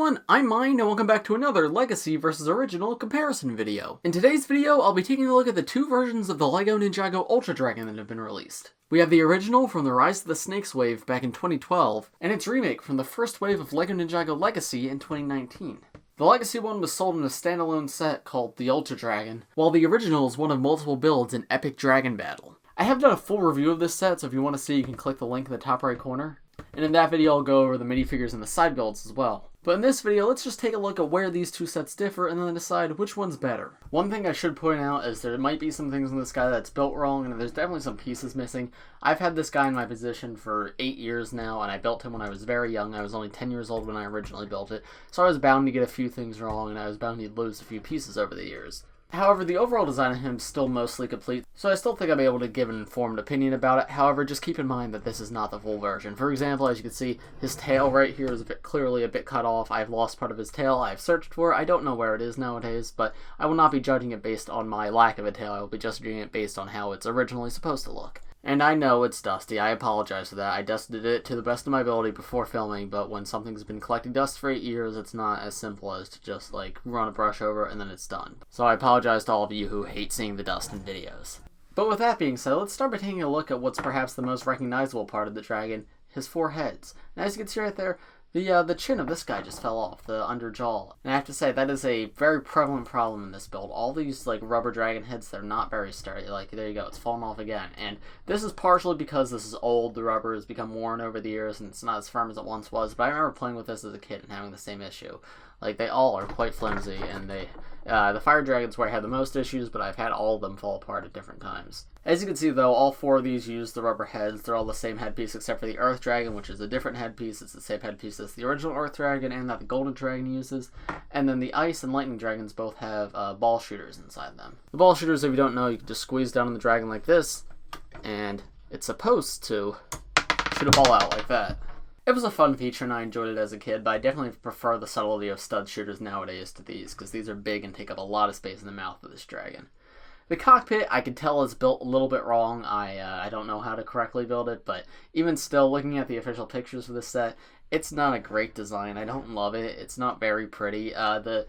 everyone, I'm Mine, and welcome back to another Legacy vs. Original comparison video. In today's video, I'll be taking a look at the two versions of the LEGO Ninjago Ultra Dragon that have been released. We have the original from the Rise of the Snakes wave back in 2012, and its remake from the first wave of LEGO Ninjago Legacy in 2019. The Legacy one was sold in a standalone set called the Ultra Dragon, while the original is one of multiple builds in Epic Dragon Battle. I have done a full review of this set, so if you want to see, you can click the link in the top right corner. And in that video, I'll go over the minifigures and the side builds as well. But in this video, let's just take a look at where these two sets differ and then decide which one's better. One thing I should point out is there might be some things in this guy that's built wrong, and there's definitely some pieces missing. I've had this guy in my position for 8 years now, and I built him when I was very young. I was only 10 years old when I originally built it, so I was bound to get a few things wrong, and I was bound to lose a few pieces over the years. However, the overall design of him is still mostly complete, so I still think I'll be able to give an informed opinion about it. However, just keep in mind that this is not the full version. For example, as you can see, his tail right here is clearly a bit cut off. I've lost part of his tail. I've searched for it. I don't know where it is nowadays, but I will not be judging it based on my lack of a tail. I will be just judging it based on how it's originally supposed to look. And I know it's dusty. I apologize for that. I dusted it to the best of my ability before filming, but when something's been collecting dust for 8 years, it's not as simple as to just, run a brush over it and then it's done. So I apologize to all of you who hate seeing the dust in videos. But with that being said, let's start by taking a look at what's perhaps the most recognizable part of the dragon, his 4 heads. And as you can see right there, the chin of this guy just fell off, the under jaw. And I have to say, that is a very prevalent problem in this build. All these, rubber dragon heads, they're not very sturdy. There you go, it's fallen off again. And this is partially because this is old, the rubber has become worn over the years, and it's not as firm as it once was. But I remember playing with this as a kid and having the same issue. They all are quite flimsy, and the fire dragon's where I had the most issues, but I've had all of them fall apart at different times. As you can see, though, all 4 of these use the rubber heads. They're all the same headpiece except for the Earth Dragon, which is a different headpiece. It's the same headpiece as the original Earth Dragon and that the Golden Dragon uses. And then the Ice and Lightning Dragons both have ball shooters inside them. The ball shooters, if you don't know, you can just squeeze down on the dragon like this, and it's supposed to shoot a ball out like that. It was a fun feature and I enjoyed it as a kid, but I definitely prefer the subtlety of stud shooters nowadays to these, because these are big and take up a lot of space in the mouth of this dragon. The cockpit, I can tell, is built a little bit wrong. I don't know how to correctly build it, but even still, looking at the official pictures for this set, it's not a great design. I don't love it. It's not very pretty. The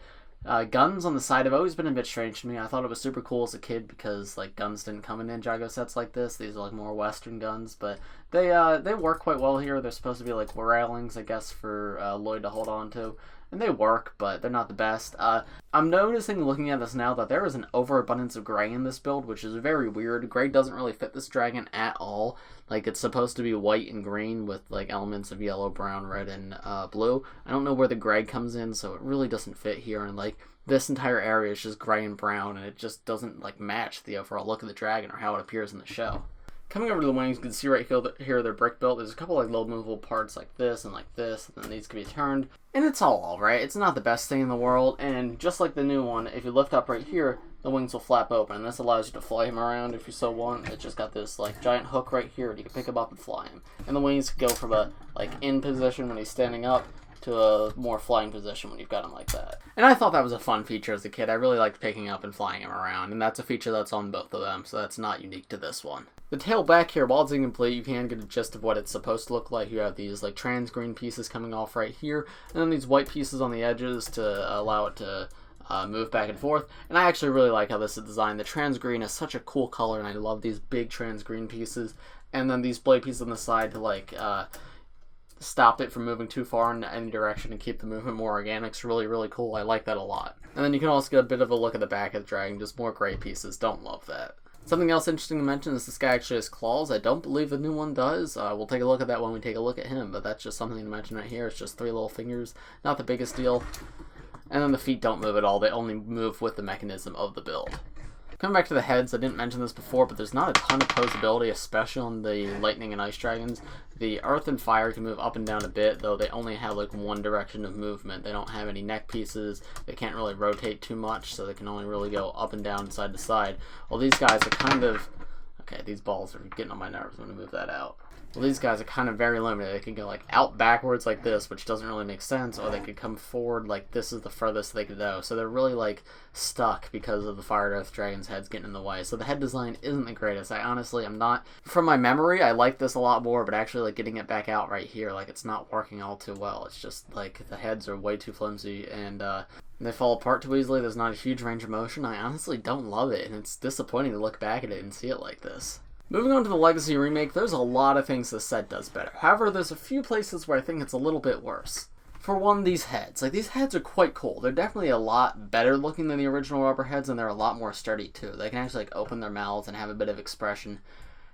guns on the side have always been a bit strange to me. I thought it was super cool as a kid because guns didn't come in Ninjago sets like this. These are more Western guns, but they work quite well here. They're supposed to be railings, I guess, for Lloyd to hold on to. And they work, but they're not the best. I'm noticing, looking at this now, that there is an overabundance of gray in this build, which is very weird. Gray doesn't really fit this dragon at all. It's supposed to be white and green with, elements of yellow, brown, red, and blue. I don't know where the gray comes in, so it really doesn't fit here. And, this entire area is just gray and brown, and it just doesn't, match the overall look of the dragon or how it appears in the show. Coming over to the wings, you can see right here they're brick built. There's a couple little movable parts like this, and then these can be turned. And it's all alright. It's not the best thing in the world, and just like the new one, if you lift up right here, the wings will flap open, and this allows you to fly him around if you so want. It's just got this giant hook right here, and you can pick him up and fly him. And the wings go from a in position when he's standing up to a more flying position when you've got him like that. And I thought that was a fun feature as a kid. I really liked picking up and flying him around, and that's a feature that's on both of them, so that's not unique to this one. The tail back here, while it's incomplete, you can get a gist of what it's supposed to look like. You have these trans green pieces coming off right here, and then these white pieces on the edges to allow it to move back and forth. And I actually really like how this is designed. The trans green is such a cool color, and I love these big trans green pieces. And then these blade pieces on the side to stop it from moving too far in any direction and keep the movement more organic. It's really, really cool. I like that a lot. And then you can also get a bit of a look at the back of the dragon, just more gray pieces. Don't love that. Something else interesting to mention is this guy actually has claws. I don't believe the new one does. We'll take a look at that when we take a look at him, but that's just something to mention right here. It's just 3 little fingers. Not the biggest deal. And then the feet don't move at all. They only move with the mechanism of the build. Coming back to the heads, I didn't mention this before, but there's not a ton of posability, especially on the lightning and ice dragons. The earth and fire can move up and down a bit, though they only have one direction of movement. They don't have any neck pieces. They can't really rotate too much, so they can only really go up and down, side to side. Well, these guys are okay, these balls are getting on my nerves. I'm going to move that out. Well, these guys are kind of very limited. They can go like out backwards like this, which doesn't really make sense, or they could come forward like this is the furthest they could go. So they're really like stuck because of the Fire Earth Dragon's heads getting in the way. So the head design isn't the greatest. I honestly am not, from my memory, I like this a lot more, but actually like getting it back out right here, like it's not working all too well. It's just like the heads are way too flimsy and they fall apart too easily. There's not a huge range of motion. I honestly don't love it, and it's disappointing to look back at it and see it like this. Moving on to the Legacy Remake, there's a lot of things this set does better. However, there's a few places where I think it's a little bit worse. For one, these heads. Like, these heads are quite cool. They're definitely a lot better looking than the original rubber heads, and they're a lot more sturdy, too. They can actually, like, open their mouths and have a bit of expression.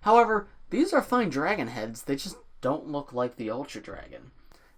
However, these are fine dragon heads. They just don't look like the Ultra Dragon.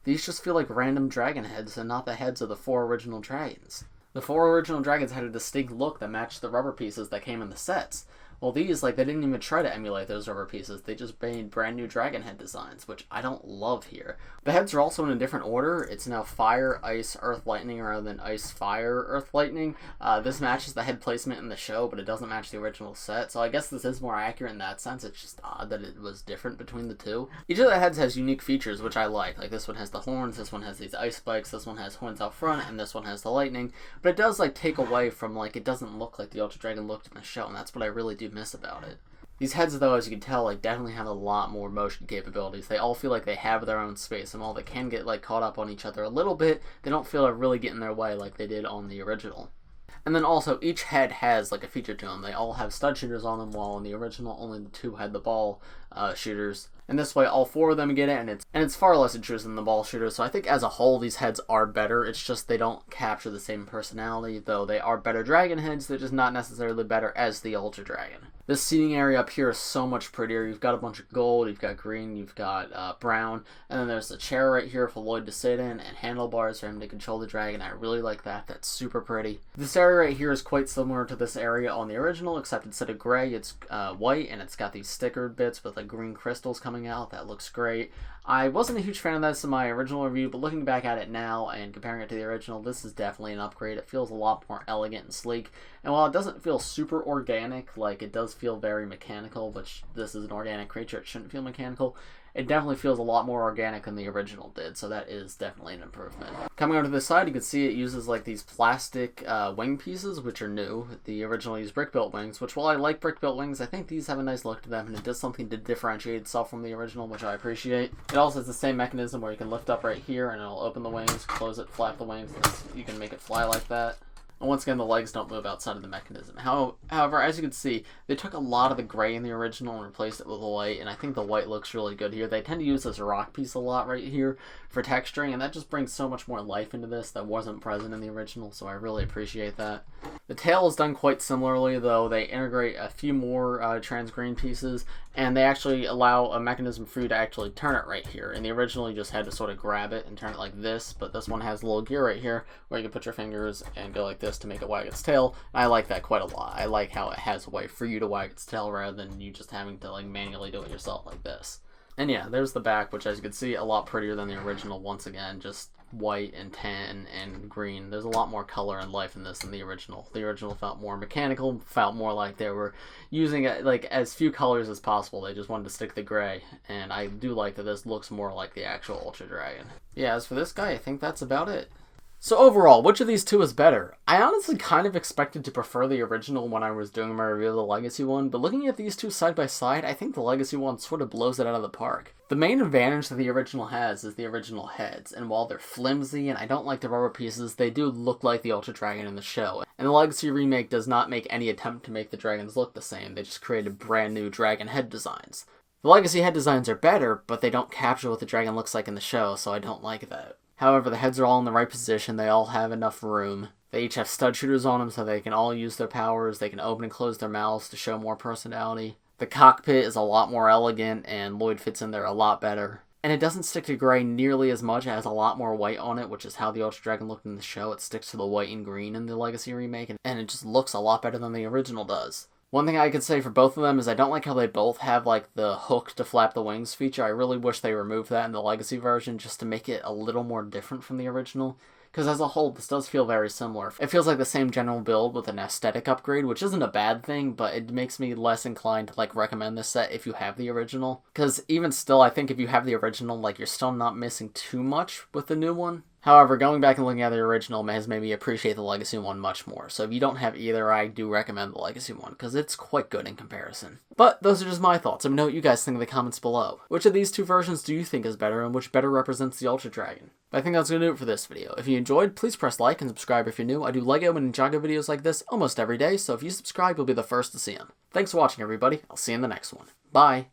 These just feel like random dragon heads and not the heads of the 4 original dragons. The 4 original dragons had a distinct look that matched the rubber pieces that came in the sets. Well, these, like, they didn't even try to emulate those rubber pieces. They just made brand new dragon head designs, which I don't love here. The heads are also in a different order. It's now Fire, Ice, Earth, Lightning, rather than Ice, Fire, Earth, Lightning. This matches the head placement in the show, but it doesn't match the original set. So I guess this is more accurate in that sense. It's just odd that it was different between the two. Each of the heads has unique features, which I like. Like, this one has the horns, this one has these ice spikes, this one has horns out front, and this one has the lightning. But it does, like, take away from, like, it doesn't look like the Ultra Dragon looked in the show, and that's what I really do miss about it. These heads, though, as you can tell, like, definitely have a lot more motion capabilities. They all feel like they have their own space, and while they can get, like, caught up on each other a little bit, they don't feel like really get in their way like they did on the original. And then also, each head has, like, a feature to them. They all have stud shooters on them, while in the original, only the 2 had the ball shooters. And this way, all 4 of them get it, and it's far less intrusive than the ball shooters. So I think as a whole, these heads are better. It's just they don't capture the same personality, though they are better dragon heads. They're just not necessarily better as the Ultra Dragon. This seating area up here is so much prettier. You've got a bunch of gold, you've got green, you've got brown, and then there's a chair right here for Lloyd to sit in, and handlebars for him to control the dragon. I really like that. That's super pretty. This area right here is quite similar to this area on the original, except instead of gray, it's white, and it's got these stickered bits with like green crystals coming out. That looks great. I wasn't a huge fan of this in my original review, but looking back at it now and comparing it to the original, this is definitely an upgrade. It feels a lot more elegant and sleek, and while it doesn't feel super organic, like it does feel very mechanical, which this is an organic creature, it shouldn't feel mechanical, it definitely feels a lot more organic than the original did, so that is definitely an improvement. Coming over to this side, you can see it uses like these plastic wing pieces, which are new. The original used brick-built wings, which while I like brick-built wings, I think these have a nice look to them, and it does something to differentiate itself from the original, which I appreciate. It also has the same mechanism where you can lift up right here, and it'll open the wings, close it, flap the wings, and you can make it fly like that. And once again, the legs don't move outside of the mechanism. However, as you can see, they took a lot of the gray in the original and replaced it with the white, and I think the white looks really good here. They tend to use this rock piece a lot right here for texturing, and that just brings so much more life into this that wasn't present in the original, so I really appreciate that. The tail is done quite similarly, though. They integrate a few more trans green pieces, and they actually allow a mechanism for you to actually turn it right here. In the original, you just had to sort of grab it and turn it like this, but this one has a little gear right here where you can put your fingers and go like this to make it wag its tail. And I like that quite a lot. I like how it has a way for you to wag its tail rather than you just having to like manually do it yourself like this. And yeah, there's the back, which as you can see, a lot prettier than the original once again, just white and tan and green. There's a lot more color and life in this than the original. The original felt more mechanical, felt more like they were using it like as few colors as possible. They just wanted to stick the gray, and I do like that this looks more like the actual Ultra Dragon. Yeah, as for this guy, I think that's about it. So overall, which of these two is better? I honestly kind of expected to prefer the original when I was doing my review of the Legacy one, but looking at these two side by side, I think the Legacy one sort of blows it out of the park. The main advantage that the original has is the original heads, and while they're flimsy and I don't like the rubber pieces, they do look like the Ultra Dragon in the show. And the Legacy remake does not make any attempt to make the dragons look the same, they just created brand new dragon head designs. The Legacy head designs are better, but they don't capture what the dragon looks like in the show, so I don't like that. However, the heads are all in the right position, they all have enough room. They each have stud shooters on them so they can all use their powers, they can open and close their mouths to show more personality. The cockpit is a lot more elegant and Lloyd fits in there a lot better. And it doesn't stick to gray nearly as much, it has a lot more white on it, which is how the Ultra Dragon looked in the show. It sticks to the white and green in the Legacy remake, and it just looks a lot better than the original does. One thing I could say for both of them is I don't like how they both have like the hook to flap the wings feature. I really wish they removed that in the Legacy version just to make it a little more different from the original. Because as a whole, this does feel very similar. It feels like the same general build with an aesthetic upgrade, which isn't a bad thing, but it makes me less inclined to like recommend this set if you have the original. Because even still, I think if you have the original, like you're still not missing too much with the new one. However, going back and looking at the original has made me appreciate the Legacy one much more. So if you don't have either, I do recommend the Legacy one, because it's quite good in comparison. But those are just my thoughts. Let me know what you guys think in the comments below. Which of these two versions do you think is better, and which better represents the Ultra Dragon? But I think that's going to do it for this video. If you enjoyed, please press like and subscribe if you're new. I do LEGO and Ninjago videos like this almost every day, so if you subscribe, you'll be the first to see them. Thanks for watching, everybody. I'll see you in the next one. Bye!